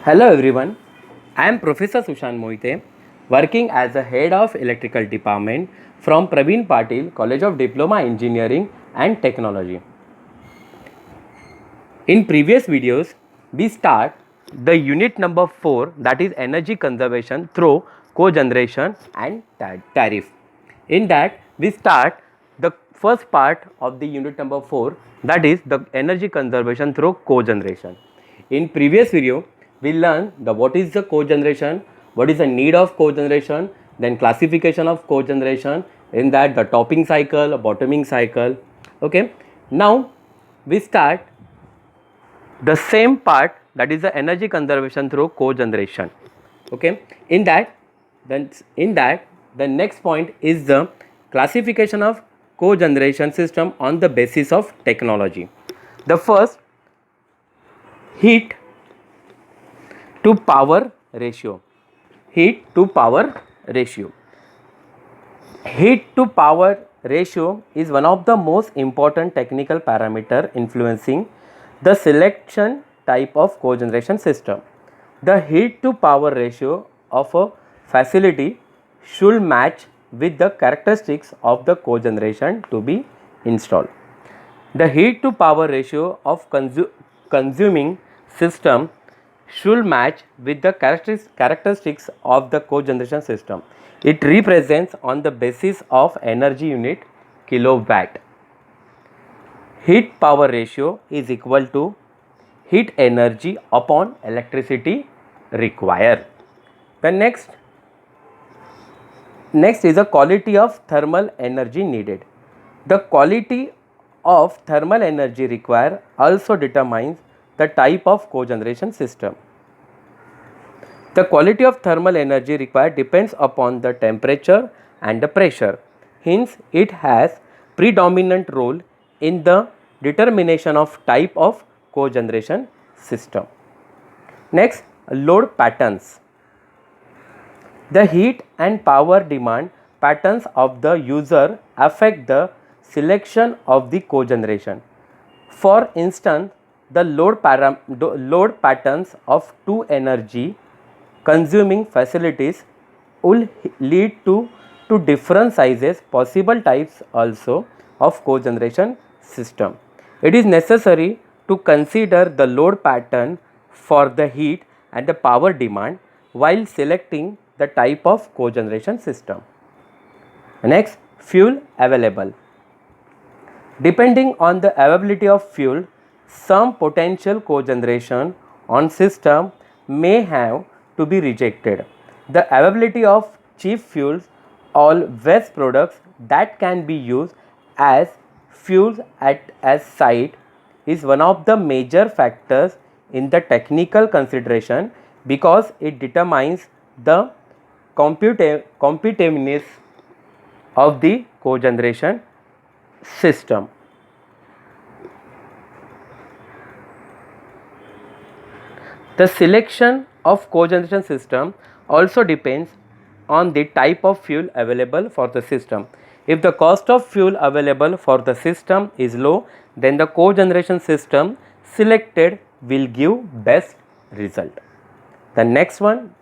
Hello everyone, I am Professor Sushant Moite, working as a head of electrical department from Praveen Patil College of Diploma Engineering and Technology. In previous videos, we start the unit number 4, that is energy conservation through cogeneration and tariff. In that, we start the first part of the unit number 4, that is the energy conservation through cogeneration. In previous video, we learned the what is the cogeneration, what is the need of cogeneration, then classification of cogeneration, in that the topping cycle, bottoming cycle. Okay, now we start the same part, that is the energy conservation through cogeneration. Okay, in that the next point is the classification of cogeneration system on the basis of technology. The first, heat to power ratio. Heat to power ratio. Heat to power ratio is one of the most important technical parameter influencing the selection type of cogeneration system. The heat to power ratio of a facility should match with the characteristics of the cogeneration to be installed. The heat to power ratio of consuming system should match with the characteristics of the cogeneration system. It represents on the basis of energy unit kilowatt. Heat power ratio is equal to heat energy upon electricity required. The next is the quality of thermal energy needed. The quality of thermal energy required also determines the type of cogeneration system. The quality of thermal energy required depends upon the temperature and the pressure. Hence, it has predominant role in the determination of type of cogeneration system. Next, load patterns. The heat and power demand patterns of the user affect the selection of the cogeneration. For instance, the load patterns of two energy consuming facilities will lead to different sizes, possible types also of cogeneration system. It is necessary to consider the load pattern for the heat and the power demand while selecting the type of cogeneration system. Next, fuel available. Depending on the availability of fuel, some potential cogeneration on system may have to be rejected. The availability of cheap fuels or waste products that can be used as fuels as site is one of the major factors in the technical consideration because it determines the competitiveness of the cogeneration system. The selection of cogeneration system also depends on the type of fuel available for the system. If the cost of fuel available for the system is low, then the cogeneration system selected will give best result. The next one,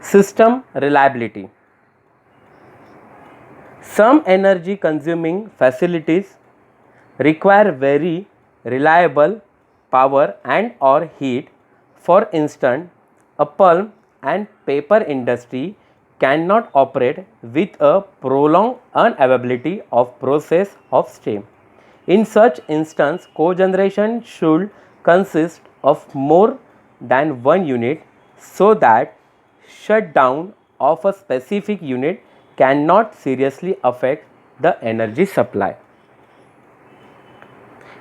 system reliability. Some energy consuming facilities require very reliable power and or heat. For instance, a pulp and paper industry cannot operate with a prolonged unavailability of process of steam. In such instance, cogeneration should consist of more than one unit so that shutdown of a specific unit cannot seriously affect the energy supply.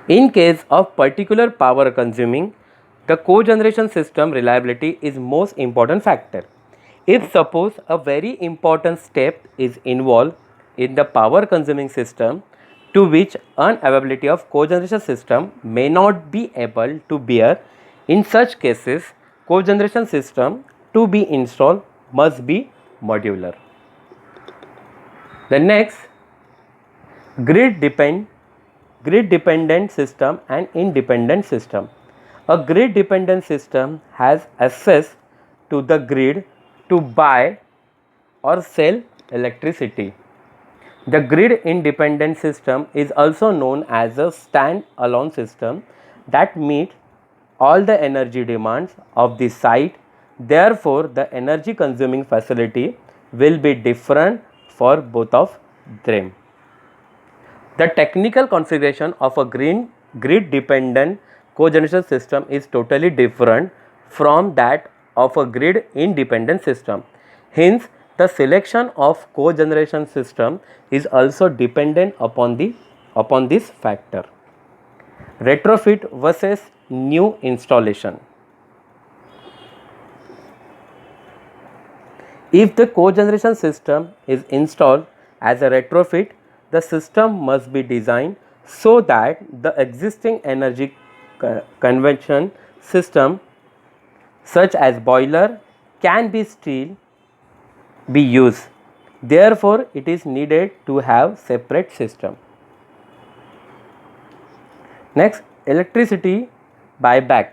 In case of particular power consuming, the cogeneration system reliability is most important factor. If suppose a very important step is involved in the power consuming system to which unavailability of cogeneration system may not be able to bear, in such cases cogeneration system to be installed must be modular. The next, grid dependent system and independent system. A grid dependent system has access to the grid to buy or sell electricity. The grid independent system is also known as a stand-alone system that meets all the energy demands of the site. Therefore, the energy consuming facility will be different for both of them. The technical configuration of a grid dependent cogeneration system is totally different from that of a grid independent system. Hence, the selection of cogeneration system is also dependent upon this factor. Retrofit versus new installation. If the cogeneration system is installed as a retrofit, the system must be designed so that the existing energy conversion system such as boiler can be still be used. Therefore, it is needed to have separate system. Next, electricity buyback.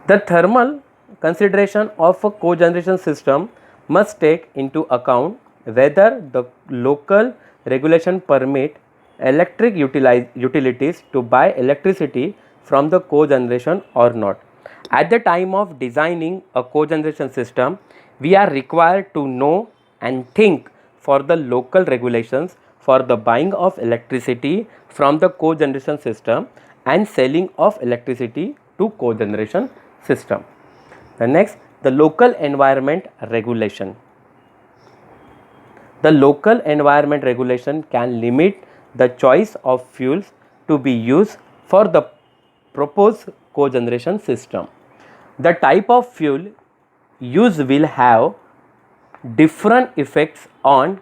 The thermal consideration of a cogeneration system must take into account whether the local regulation permit electric utilities to buy electricity from the cogeneration or not. At the time of designing a cogeneration system, we are required to know and think for the local regulations for the buying of electricity from the cogeneration system and selling of electricity to cogeneration system. The next, the local environment regulation. The local environment regulation can limit the choice of fuels to be used for the proposed cogeneration system. The type of fuel used will have different effects on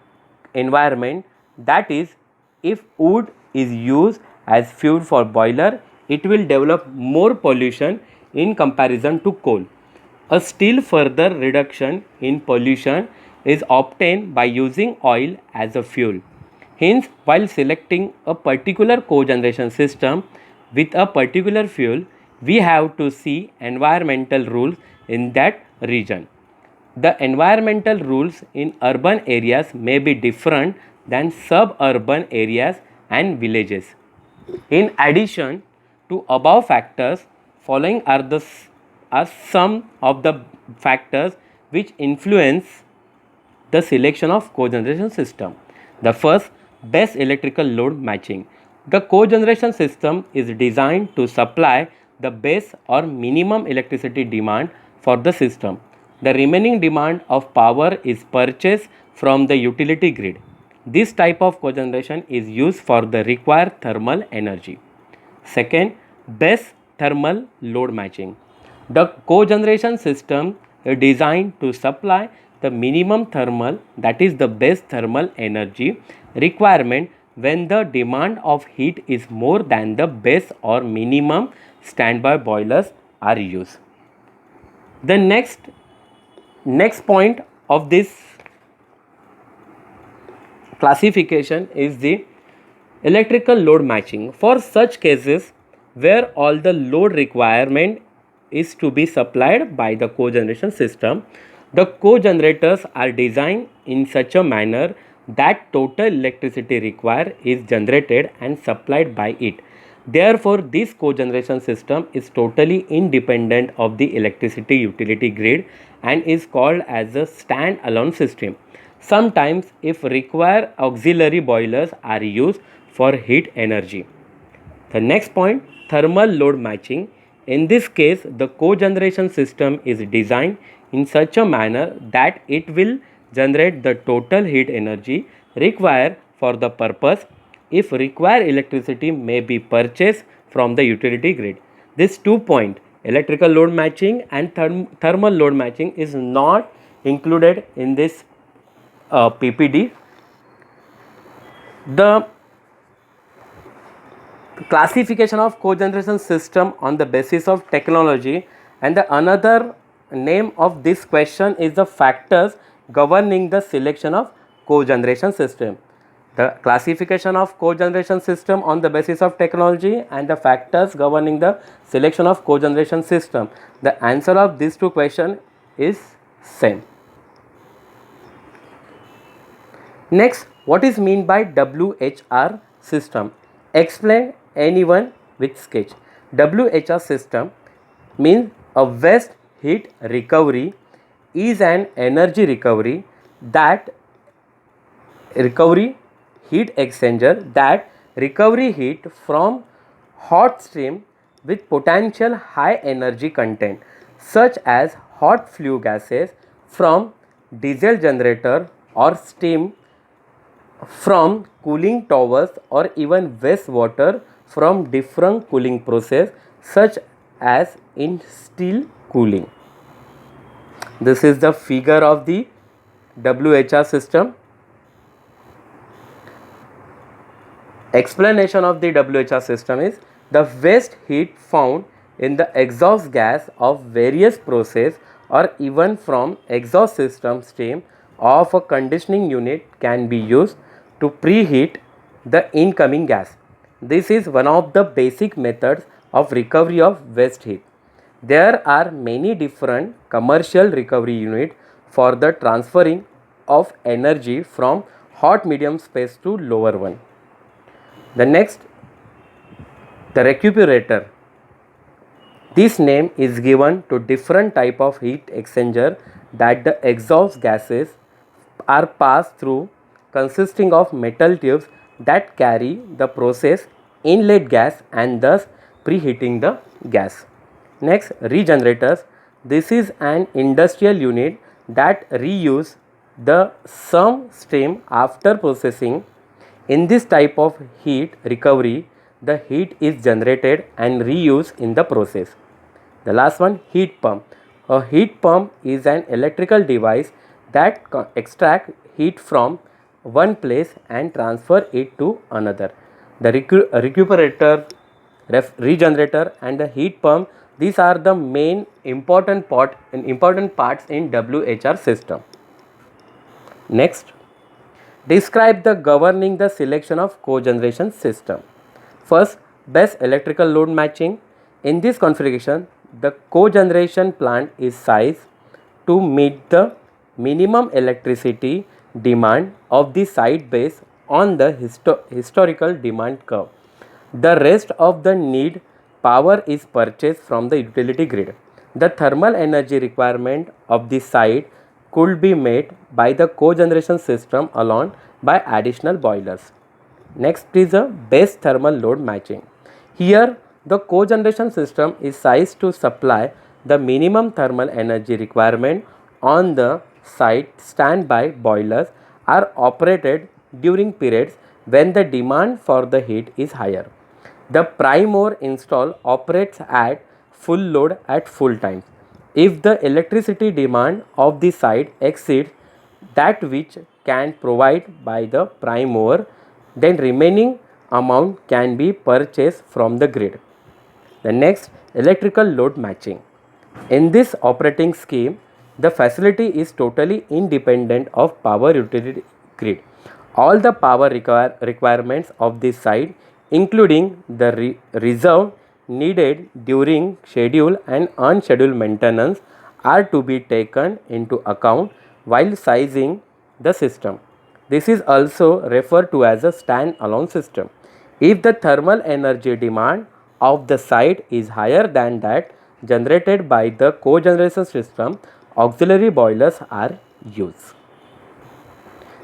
environment. That is, if wood is used as fuel for boiler, it will develop more pollution in comparison to coal. A still further reduction in pollution is obtained by using oil as a fuel. Hence, while selecting a particular cogeneration system with a particular fuel, we have to see environmental rules in that region. The environmental rules in urban areas may be different than suburban areas and villages. In addition to above factors, following are some of the factors which influence the selection of cogeneration system. The first, best electrical load matching. The cogeneration system is designed to supply the base or minimum electricity demand for the system. The remaining demand of power is purchased from the utility grid. This type of cogeneration is used for the required thermal energy. Second, best thermal load matching. The cogeneration system is designed to supply the minimum thermal, that is the best thermal energy requirement when the demand of heat is more than the base or minimum standby boilers are used. The next point of this classification is the electrical load matching. For such cases where all the load requirement is to be supplied by the cogeneration system, the cogenerators are designed in such a manner that total electricity required is generated and supplied by it. Therefore, this cogeneration system is totally independent of the electricity utility grid and is called as a stand-alone system. Sometimes, if required, auxiliary boilers are used for heat energy. The next point, thermal load matching. In this case, the cogeneration system is designed in such a manner that it will generate the total heat energy required for the purpose. If required, electricity may be purchased from the utility grid. These 2 points, electrical load matching and thermal load matching, is not included in this PPD. The classification of cogeneration system on the basis of technology, and the another name of this question is the factors governing the selection of cogeneration system. The classification of cogeneration system on the basis of technology and the factors governing the selection of cogeneration system. The answer of these two questions is same. Next, what is mean by WHR system? Explain anyone with sketch. WHR system means a waste heat recovery is an energy recovery heat exchanger that recovery heat from hot stream with potential high energy content such as hot flue gases from diesel generator or steam from cooling towers or even wastewater from different cooling process such as in steel cooling. This is the figure of the WHR system. Explanation of the WHR system is the waste heat found in the exhaust gas of various process or even from exhaust system steam of a conditioning unit can be used to preheat the incoming gas. This is one of the basic methods of recovery of waste heat. There are many different commercial recovery units for the transferring of energy from hot medium space to lower one. The next, the recuperator. This name is given to different type of heat exchanger that the exhaust gases are passed through, consisting of metal tubes that carry the process inlet gas and thus preheating the gas. Next, regenerators. This is an industrial unit that reuse the some stream after processing. In this type of heat recovery, the heat is generated and reused in the process. The last one, heat pump. A heat pump is an electrical device that extract heat from one place and transfer it to another. The recuperator, regenerator and the heat pump, these are the main important parts in WHR system. Next, describe the governing the selection of cogeneration system. First, best electrical load matching. In this configuration, the cogeneration plant is sized to meet the minimum electricity demand of the site based on the historical demand curve. The rest of the need power is purchased from the utility grid. The thermal energy requirement of the site could be met by the cogeneration system alone by additional boilers. Next is a base thermal load matching. Here the cogeneration system is sized to supply the minimum thermal energy requirement on the site. Standby boilers are operated during periods when the demand for the heat is higher. The Primor install operates at full load at full times. If the electricity demand of the site exceeds that which can provide by the Primor, then remaining amount can be purchased from the grid. The next, electrical load matching. In this operating scheme, the facility is totally independent of power utility grid. All the power requirements of this site, including the reserve needed during scheduled and unscheduled maintenance, are to be taken into account while sizing the system. This is also referred to as a stand-alone system. If the thermal energy demand of the site is higher than that generated by the cogeneration system, auxiliary boilers are used.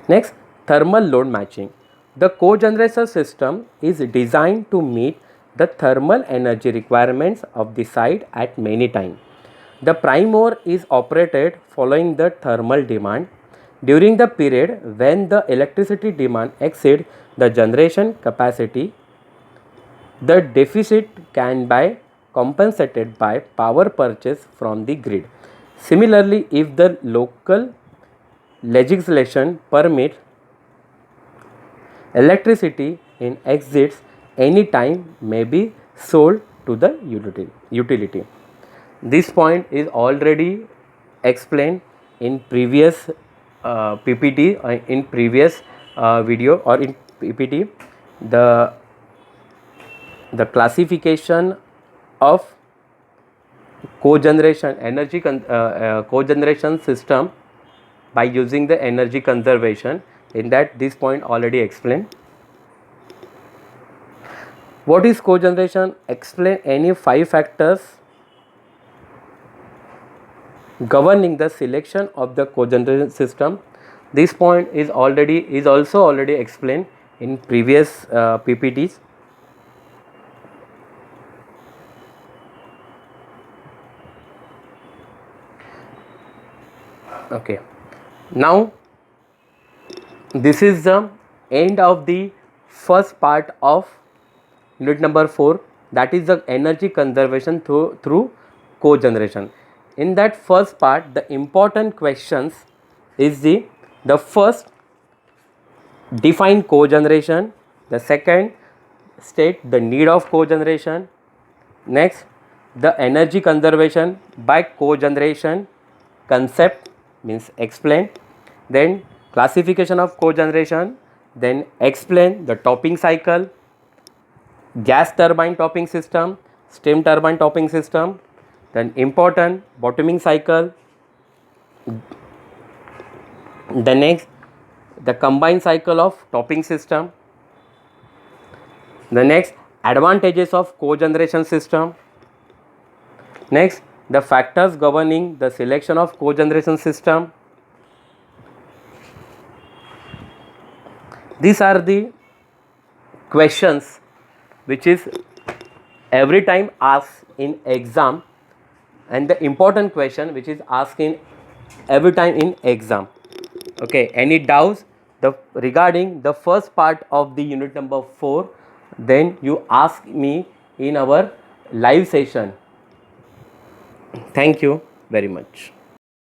Next, thermal load matching. The cogeneration system is designed to meet the thermal energy requirements of the site at many times. The Primor is operated following the thermal demand. During the period when the electricity demand exceeds the generation capacity, the deficit can be compensated by power purchase from the grid. Similarly, if the local legislation permits electricity in exits any time may be sold to the utility. This point is already explained in previous PPT, in previous video or in PPT, the classification of cogeneration cogeneration system by using the energy conservation. In that, this point already explained. What is cogeneration? Explain any 5 factors governing the selection of the cogeneration system. This point is also already explained in previous PPTs. Okay, now this is the end of the first part of unit number 4, that is the energy conservation through cogeneration. In that first part, the important questions is the first, define cogeneration. The second, state the need of cogeneration. Next, the energy conservation by cogeneration concept, means explain. Then classification of cogeneration. Then explain the topping cycle, gas turbine topping system, steam turbine topping system. Then important, bottoming cycle. The next, the combined cycle of topping system. The next, advantages of cogeneration system. Next, the factors governing the selection of cogeneration system. These are the questions which is every time asked in exam, and the important question which is asked in every time in exam. Okay, any doubts regarding the first part of the unit number 4, then you ask me in our live session. Thank you very much.